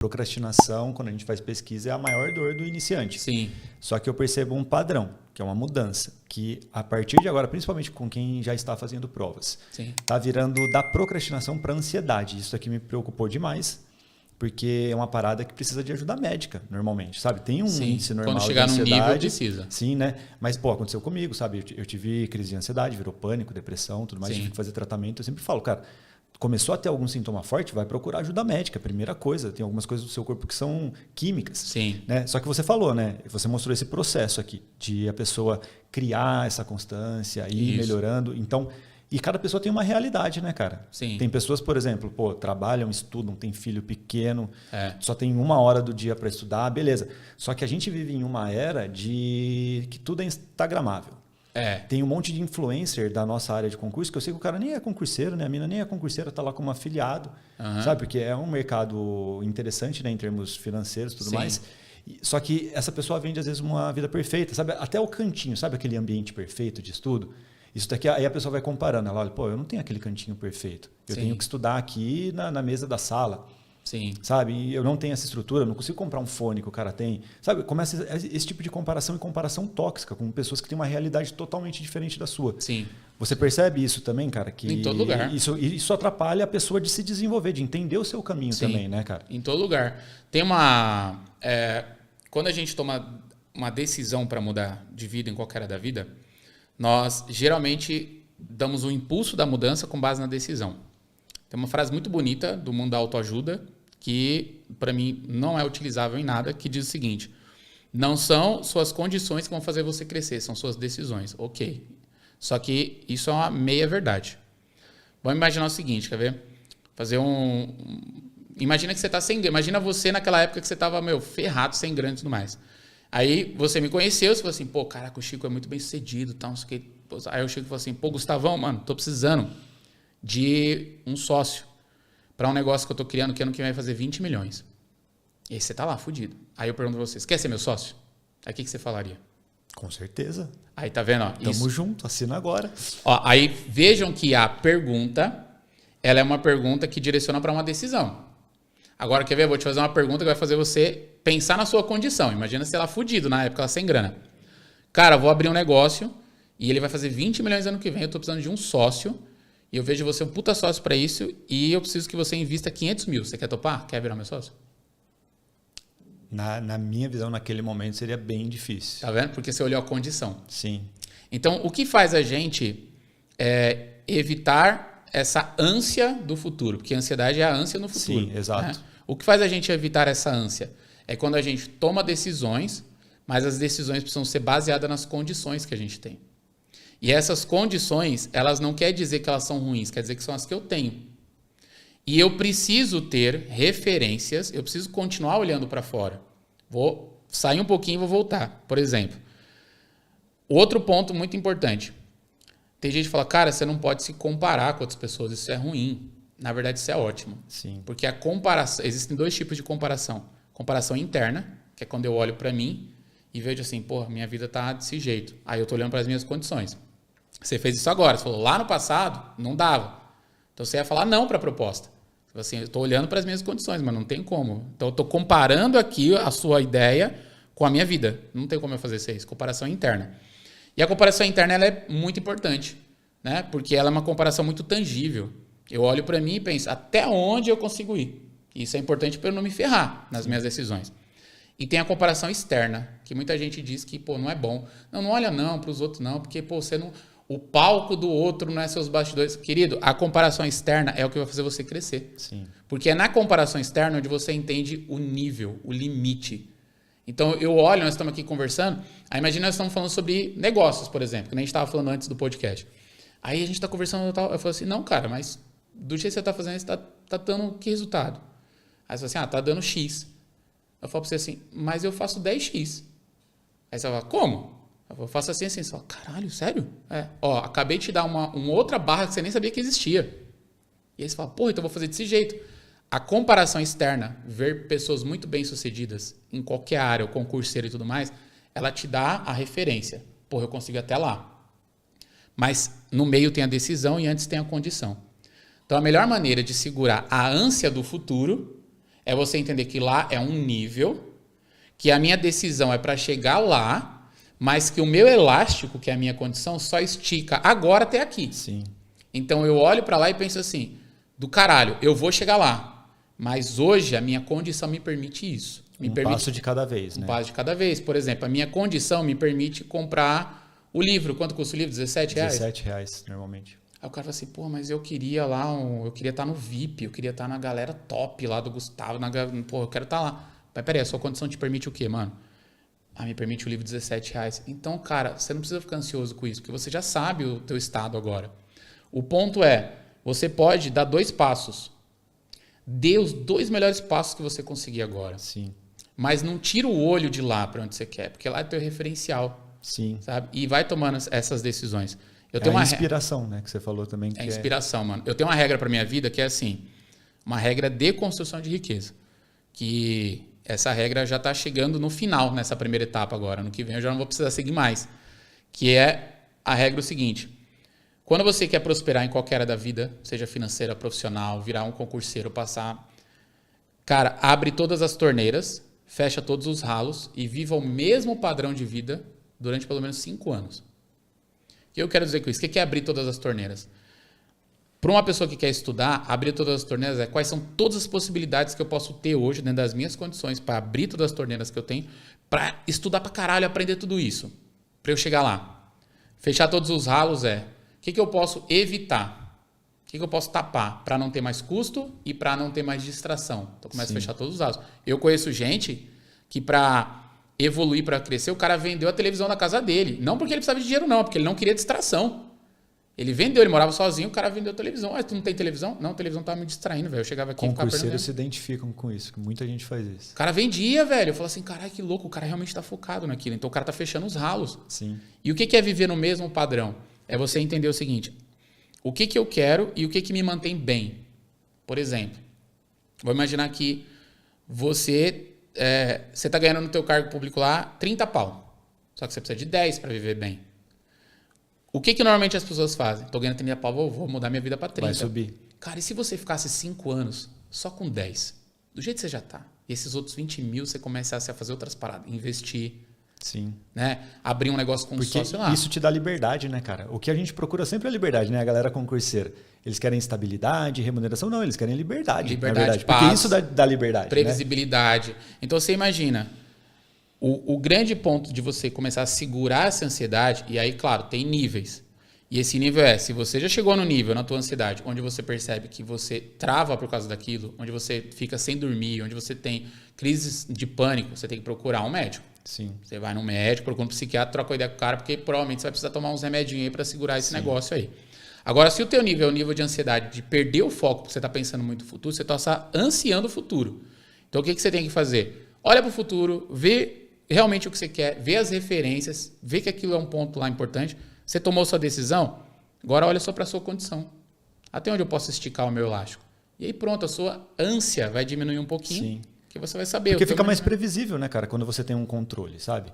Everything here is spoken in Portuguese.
procrastinação, quando a gente faz pesquisa, é a maior dor do iniciante. Sim. Só que eu percebo um padrão, que é uma mudança, que a partir de agora, principalmente com quem já está fazendo provas, está virando da procrastinação para ansiedade. Isso aqui me preocupou demais, porque é uma parada que precisa de ajuda médica, normalmente, sabe? Tem um índice normal quando chegar de ansiedade. num nível, precisa. Sim, né? Mas, pô, aconteceu comigo, sabe? Eu tive crise de ansiedade, virou pânico, depressão, tudo mais, tive que fazer tratamento. Eu sempre falo, cara, começou a ter algum sintoma forte, vai procurar ajuda médica, primeira coisa. Tem algumas coisas do seu corpo que são químicas. Sim. Né? Só que você falou, né? Você mostrou esse processo aqui, de a pessoa criar essa constância, ir melhorando. Então, e cada pessoa tem uma realidade, né, cara? Sim. Tem pessoas, por exemplo, pô, trabalham, estudam, tem filho pequeno, só tem 1 hora do dia para estudar, beleza. Só que a gente vive em uma era de que tudo é instagramável. Tem um monte de influencer da nossa área de concurso que eu sei que o cara nem é concurseiro, né? A mina nem é concurseira, tá lá como afiliado, sabe? Porque é um mercado interessante, né, em termos financeiros e tudo mais. Só que essa pessoa vende, às vezes, uma vida perfeita, sabe? Até o cantinho, sabe aquele ambiente perfeito de estudo? Isso daqui, aí a pessoa vai comparando. Ela olha, pô, eu não tenho aquele cantinho perfeito. Eu tenho que estudar aqui na mesa da sala. Sim. Sabe? E eu não tenho essa estrutura, eu não consigo comprar um fone que o cara tem. Sabe? Começa esse tipo de comparação e comparação tóxica com pessoas que têm uma realidade totalmente diferente da sua. Sim. Você percebe isso também, cara? Que em todo lugar. Isso atrapalha a pessoa de se desenvolver, de entender o seu caminho também, né, cara? Em todo lugar. Tem uma... quando a gente toma uma decisão para mudar de vida em qualquer área da vida, nós geralmente damos um impulso da mudança com base na decisão. Tem uma frase muito bonita do mundo da autoajuda que, para mim, não é utilizável em nada, que diz o seguinte: não são suas condições que vão fazer você crescer, são suas decisões. Ok. Só que isso é uma meia verdade. Vamos imaginar o seguinte, quer ver? Imagina que você está sem grana. Imagina você naquela época que você estava, ferrado, sem grana e tudo mais. Aí você me conheceu, você falou assim, pô, caraca, o Chico é muito bem sucedido, tal, não sei o quê. Aí o Chico falou assim, pô, Gustavão, mano, tô precisando de um sócio para um negócio que eu tô criando que ano que vem vai fazer 20 milhões. E aí você tá lá, fudido. Aí eu pergunto pra vocês, quer ser meu sócio? Aí o que você falaria? Com certeza. Aí tá vendo? Ó, Tamo junto, assina agora. Ó, aí vejam que a pergunta, ela é uma pergunta que direciona para uma decisão. Agora, quer ver? Eu vou te fazer uma pergunta que vai fazer você pensar na sua condição. Imagina se ela fudido na época, ela sem grana. Cara, eu vou abrir um negócio e ele vai fazer 20 milhões ano que vem, eu tô precisando de um sócio e eu vejo você um puta sócio para isso e eu preciso que você invista 500 mil. Você quer topar? Quer virar meu sócio? Na minha visão, naquele momento, seria bem difícil. Tá vendo? Porque você olhou a condição. Sim. Então, o que faz a gente evitar essa ânsia do futuro? Porque a ansiedade é a ânsia no futuro. Sim, exato. Né? O que faz a gente evitar essa ânsia? É quando a gente toma decisões, mas as decisões precisam ser baseadas nas condições que a gente tem. E essas condições, elas não quer dizer que elas são ruins, quer dizer que são as que eu tenho. E eu preciso ter referências, eu preciso continuar olhando para fora. Vou sair um pouquinho e vou voltar. Por exemplo, outro ponto muito importante. Tem gente que fala, cara, você não pode se comparar com outras pessoas, isso é ruim. Na verdade, isso é ótimo. Sim. Porque a comparação, existem 2 tipos de comparação. Comparação interna, que é quando eu olho para mim e vejo assim, pô, minha vida tá desse jeito. Aí eu tô olhando para as minhas condições. Você fez isso agora, você falou, lá no passado, não dava. Então você ia falar não para a proposta. Você falou assim, eu estou olhando para as minhas condições, mas não tem como. Então eu estou comparando aqui a sua ideia com a minha vida. Não tem como eu fazer isso. Comparação interna. E a comparação interna ela é muito importante, né? Porque ela é uma comparação muito tangível. Eu olho para mim e penso, até onde eu consigo ir? Isso é importante para eu não me ferrar nas minhas decisões. E tem a comparação externa, que muita gente diz que, pô, não é bom. Não olha não para os outros não, porque, pô, você não... O palco do outro não é seus bastidores. Querido, a comparação externa é o que vai fazer você crescer. Sim. Porque é na comparação externa onde você entende o nível, o limite. Então, eu olho, nós estamos aqui conversando, aí imagina nós estamos falando sobre negócios, por exemplo, que nem a gente estava falando antes do podcast. Aí a gente está conversando e tal, eu falo assim, não, cara, mas do jeito que você está fazendo isso, tá dando que resultado? Aí você fala assim, tá dando X. Eu falo para você assim, mas eu faço 10X. Aí você fala, como? Eu faço assim, você fala, caralho, sério? Ó, acabei de te dar uma outra barra que você nem sabia que existia. E aí você fala, porra, então eu vou fazer desse jeito. A comparação externa, ver pessoas muito bem-sucedidas em qualquer área, o concurseiro e tudo mais, ela te dá a referência. Porra, eu consigo ir até lá. Mas no meio tem a decisão e antes tem a condição. Então a melhor maneira de segurar a ânsia do futuro É você entender que lá é um nível, que a minha decisão é para chegar lá, mas que o meu elástico, que é a minha condição, só estica agora até aqui. Sim. Então eu olho para lá e penso assim, do caralho, eu vou chegar lá, mas hoje a minha condição me permite isso. Passo de cada vez, né? Um passo de cada vez. Por exemplo, a minha condição me permite comprar o livro. Quanto custa o livro? R$17? R$17, normalmente. Aí o cara fala assim, pô, mas eu queria lá, eu queria estar no VIP, eu queria estar na galera top lá do Gustavo, pô, eu quero estar lá. Mas peraí, a sua condição te permite o quê, mano? Ah, me permite o livro R$17. Então, cara, você não precisa ficar ansioso com isso, porque você já sabe o teu estado agora. O ponto é, você pode dar 2 passos. Dê os 2 melhores passos que você conseguir agora. Sim. Mas não tira o olho de lá para onde você quer, porque lá é teu referencial. Sim. Sabe? E vai tomando essas decisões. Eu tenho uma inspiração, né? Que você falou também. É inspiração, mano. Eu tenho uma regra para minha vida que é assim, uma regra de construção de riqueza. Que essa regra já está chegando no final, nessa primeira etapa agora. No que vem eu já não vou precisar seguir mais. Que é a regra seguinte. Quando você quer prosperar em qualquer área da vida, seja financeira, profissional, virar um concurseiro, passar... Cara, abre todas as torneiras, fecha todos os ralos e viva o mesmo padrão de vida durante pelo menos 5 anos. O que eu quero dizer com isso? O que é abrir todas as torneiras? Para uma pessoa que quer estudar, abrir todas as torneiras é quais são todas as possibilidades que eu posso ter hoje dentro das minhas condições para abrir todas as torneiras que eu tenho, para estudar para caralho, aprender tudo isso, para eu chegar lá. Fechar todos os ralos é o que eu posso evitar, o que eu posso tapar para não ter mais custo e para não ter mais distração. Então começa a fechar todos os ralos. Eu conheço gente que para evoluir, para crescer, o cara vendeu a televisão da casa dele. Não porque ele precisava de dinheiro, não, porque ele não queria distração. Ele vendeu, ele morava sozinho, o cara vendeu a televisão. Ah, tu não tem televisão? Não, a televisão tava me distraindo, velho. Eu chegava aqui e ficava perdendo. Concurseiros se identificam com isso, que muita gente faz isso. O cara vendia, velho. Eu falo assim, caralho, que louco, o cara realmente tá focado naquilo. Então o cara tá fechando os ralos. Sim. E o que é viver no mesmo padrão? É você entender o seguinte, o que eu quero e o que me mantém bem. Por exemplo, vou imaginar que você tá ganhando no teu cargo público lá 30 pau. Só que você precisa de 10 para viver bem. O que normalmente as pessoas fazem? Tô ganhando 30 pau, vou mudar minha vida para 30. Vai subir. Cara, e se você ficasse 5 anos só com 10? Do jeito que você já tá. E esses outros 20 mil você começasse a fazer outras paradas. Investir. Sim. Né? Abrir um negócio com porque sócio lá. Isso te dá liberdade, né, cara? O que a gente procura sempre é liberdade, né? A galera concurseira. Eles querem estabilidade, remuneração. Não, eles querem liberdade. Liberdade, paz, porque isso dá liberdade. Previsibilidade. Né? Então você imagina... O grande ponto de você começar a segurar essa ansiedade, e aí, claro, tem níveis. E esse nível se você já chegou no nível, na tua ansiedade, onde você percebe que você trava por causa daquilo, onde você fica sem dormir, onde você tem crises de pânico, você tem que procurar um médico. Sim. Você vai no médico, procura um psiquiatra, troca uma ideia com o cara, porque provavelmente você vai precisar tomar uns remedinhos aí para segurar esse negócio aí. Agora, se o teu nível é o nível de ansiedade, de perder o foco, porque você está pensando muito no futuro, você está ansiando o futuro. Então, o que você tem que fazer? Olha para o futuro, vê realmente o que você quer, vê as referências, vê que aquilo é um ponto lá importante. Você tomou sua decisão, agora olha só para a sua condição. Até onde eu posso esticar o meu elástico? E aí pronto, a sua ânsia vai diminuir um pouquinho. Sim. Que você vai saber. Porque fica mais previsível, né, cara? Quando você tem um controle, sabe?